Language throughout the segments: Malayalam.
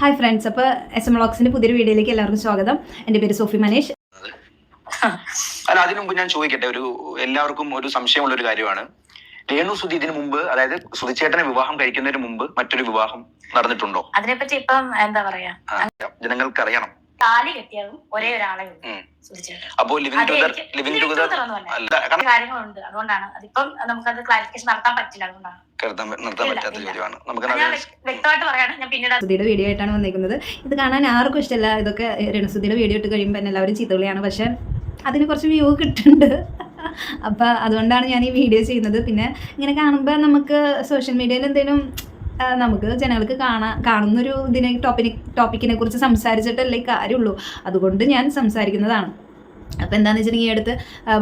ഹായ് ഫ്രണ്ട്സ്, അപ്പോൾ SM വ്ളോഗ്സിന്റെ പുതിയൊരു വീഡിയോയിലേക്ക് എല്ലാവർക്കും സ്വാഗതം. എൻ്റെ പേര് സോഫി മനേഷ്. അല്ല, അതിനു മുമ്പ് ഞാൻ ചോദിക്കട്ടെ, എല്ലാവർക്കും ഒരു സംശയമുള്ള ഒരു കാര്യമാണ്. രേണു സുധി ഇതിനു മുമ്പ്, അതായത് സുധിച്ചേട്ടനെ വിവാഹം കഴിക്കുന്നതിന് മുമ്പ് മറ്റൊരു വിവാഹം നടന്നിട്ടുണ്ടോ? അതിനെപ്പറ്റി ഇപ്പം എന്താ പറയാ, ജനങ്ങൾക്ക് അറിയണം. താലി കെട്ടിയതും ഒരേ ഒരാളെ അപ്പോ ലിവിംഗ് ടുഗദർ കാര്യങ്ങളുണ്ട്. അതുകൊണ്ടാണ് അതിപ്പം നമുക്കത് ക്ലാരിഫിക്കേഷൻ നടത്താൻ പറ്റില്ല. അതുകൊണ്ടാണ് വ്യക്തമായിട്ട് പറയാണ്. ഞാൻ പിന്നീട് സുധിയുടെ വീഡിയോ ആയിട്ടാണ് വന്നിരിക്കുന്നത്. ഇത് കാണാൻ ആർക്കും ഇഷ്ടമല്ല. ഇതൊക്കെ രേണുസുധിയുടെ വീഡിയോ ഇട്ട് കഴിയുമ്പോൾ എല്ലാവരും ചീത്തവിളിയാണ്. പക്ഷെ അതിന് കുറച്ച് വ്യൂ കിട്ടുന്നുണ്ട്. അപ്പം അതുകൊണ്ടാണ് ഞാൻ ഈ വീഡിയോ ചെയ്യുന്നത്. പിന്നെ ഇങ്ങനെ കാണുമ്പോൾ നമുക്ക് സോഷ്യൽ മീഡിയയിൽ എന്തെങ്കിലും നമുക്ക് ജനങ്ങൾക്ക് കാണുന്നൊരു ടോപ്പിക്കിനെ കുറിച്ച് സംസാരിച്ചിട്ടല്ലേ കാര്യമുള്ളൂ. അതുകൊണ്ട് ഞാൻ സംസാരിക്കുന്നതാണ്. അപ്പോൾ എന്താണെന്ന് വെച്ചിട്ടുണ്ടെങ്കിൽ ഈ അടുത്ത്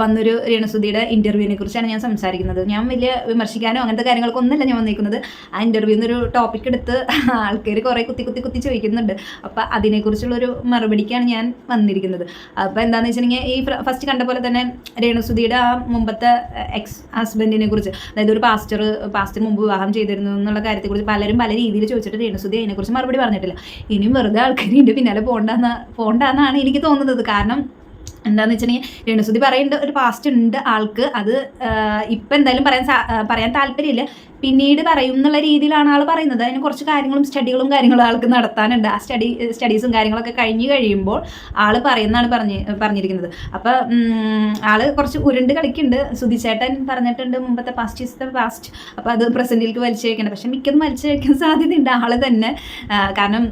വന്നൊരു രേണുസുധിയുടെ ഇൻ്റർവ്യൂവിനെ കുറിച്ചാണ് ഞാൻ സംസാരിക്കുന്നത്. ഞാൻ വലിയ വിമർശിക്കാനോ അങ്ങനത്തെ കാര്യങ്ങൾക്കൊന്നുമല്ല ഞാൻ വന്നിരിക്കുന്നത്. ആ ഇൻ്റർവ്യൂന്നൊരു ടോപ്പിക് എടുത്ത് ആൾക്കാർ കുറേ കുത്തി ചോദിക്കുന്നുണ്ട്. അപ്പോൾ അതിനെക്കുറിച്ചുള്ളൊരു മറുപടിക്കാണ് ഞാൻ വന്നിരിക്കുന്നത്. അപ്പോൾ എന്താണെന്ന് വെച്ചിട്ടുണ്ടെങ്കിൽ ഈ ഫസ്റ്റ് കണ്ട പോലെ തന്നെ രേണുസുധിയുടെ ആ മുമ്പത്തെ എക്സ് ഹസ്ബൻഡിനെ കുറിച്ച്, അതായത് ഒരു പാസ്റ്റർ മുമ്പ് വിവാഹം ചെയ്തിരുന്നു എന്നുള്ള കാര്യത്തെക്കുറിച്ച് പലരും പല രീതിയിൽ ചോദിച്ചിട്ട് രേണുസുധി അതിനെക്കുറിച്ച് മറുപടി പറഞ്ഞിട്ടില്ല. ഇനിയും വെറുതെ ആൾക്കാർ ഇതിൻ്റെ പിന്നാലെ പോകണ്ടെന്നാണ് എനിക്ക് തോന്നുന്നത്. കാരണം എന്താണെന്ന് വെച്ചിട്ടുണ്ടെങ്കിൽ രേണുസുധി പറയേണ്ട ഒരു പാസ്റ്റ് ഉണ്ട് ആൾക്ക്. അത് ഇപ്പം എന്തായാലും പറയാൻ താല്പര്യമില്ല, പിന്നീട് പറയും എന്നുള്ള രീതിയിലാണ് ആൾ പറയുന്നത്. അതിന് കുറച്ച് സ്റ്റഡികളും കാര്യങ്ങളും ആൾക്ക് നടത്താനുണ്ട്. ആ സ്റ്റഡീസും കാര്യങ്ങളൊക്കെ കഴിയുമ്പോൾ ആൾ പറയുന്നതാണ് പറഞ്ഞിരിക്കുന്നത്. അപ്പം ആൾ കുറച്ച് ഉരുണ്ട് കളിക്കുന്നുണ്ട്. സുധിച്ചേട്ടൻ പറഞ്ഞിട്ടുണ്ട് മുമ്പത്തെ പാസ്റ്റ് ഈസ് ദ പാസ്റ്റ്, അപ്പോൾ അത് പ്രസൻറ്റിലേക്ക് വലിച്ചഴിക്കണം. പക്ഷെ മിക്കതും വലിച്ചഴിക്കാൻ സാധ്യതയുണ്ട് ആൾ തന്നെ. കാരണം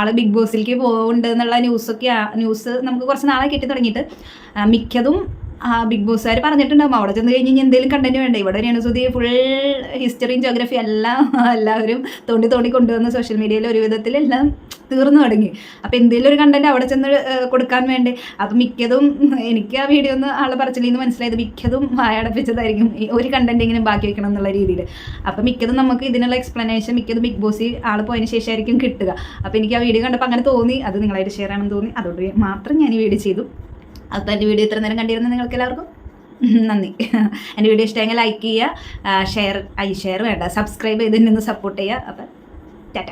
ആൾ ബിഗ് ബോസിലേക്ക് പോകുന്നുണ്ട് എന്നുള്ള ന്യൂസ് നമുക്ക് കുറച്ച് നാളെ കിട്ടി തുടങ്ങിയിട്ട് മിക്കതും ബിഗ് ബോസുകാർ പറഞ്ഞിട്ടുണ്ടാകും. അവിടെ ചെന്ന് കഴിഞ്ഞ് എന്തെങ്കിലും കണ്ടന്റ് വേണ്ടേ. ഇവിടെ രേണുസുധി ഫുൾ ഹിസ്റ്ററിയും ജോഗ്രഫി എല്ലാവരും തോണ്ടി കൊണ്ടുവന്ന് സോഷ്യൽ മീഡിയയിൽ ഒരു വിധത്തിലെല്ലാം തീർന്നു തുടങ്ങി. അപ്പോൾ എന്തെങ്കിലും ഒരു കണ്ടന്റ് അവിടെ ചെന്ന് കൊടുക്കാൻ വേണ്ടി. അപ്പം മിക്കതും എനിക്ക് ആ വീഡിയോ ഒന്ന് ആളെ പറച്ചിൽ നിന്ന് മനസ്സിലായത് മിക്കതും വായടപ്പിച്ചതായിരിക്കും, ഒരു കണ്ടന്റ് ഇങ്ങനെ ബാക്കി വെക്കണം എന്നുള്ള രീതിയിൽ. അപ്പം മിക്കതും നമുക്ക് ഇതിനുള്ള എക്സ്പ്ലനേഷൻ മിക്കതും ബിഗ് ബോസിൽ ആൾ പോയതിന് ശേഷമായിരിക്കും കിട്ടുക. അപ്പോൾ എനിക്ക് ആ വീഡിയോ കണ്ടപ്പോൾ അങ്ങനെ തോന്നി, അത് നിങ്ങളായിട്ട് ഷെയർ ആണെന്ന് തോന്നി. അതുകൊണ്ട് മാത്രം ഞാൻ ഈ വീഡിയോ ചെയ്തു. അപ്പോൾ എൻ്റെ വീഡിയോ ഇത്ര നേരം കണ്ടിരുന്ന നിങ്ങൾക്ക് എല്ലാവർക്കും നന്ദി. എൻ്റെ വീഡിയോ ഇഷ്ടമെങ്കിൽ ലൈക്ക് ചെയ്യുക, ഷെയർ വേണ്ട, സബ്സ്ക്രൈബ് ചെയ്ത് നിന്ന് സപ്പോർട്ട് ചെയ്യുക. അപ്പം ടാറ്റ.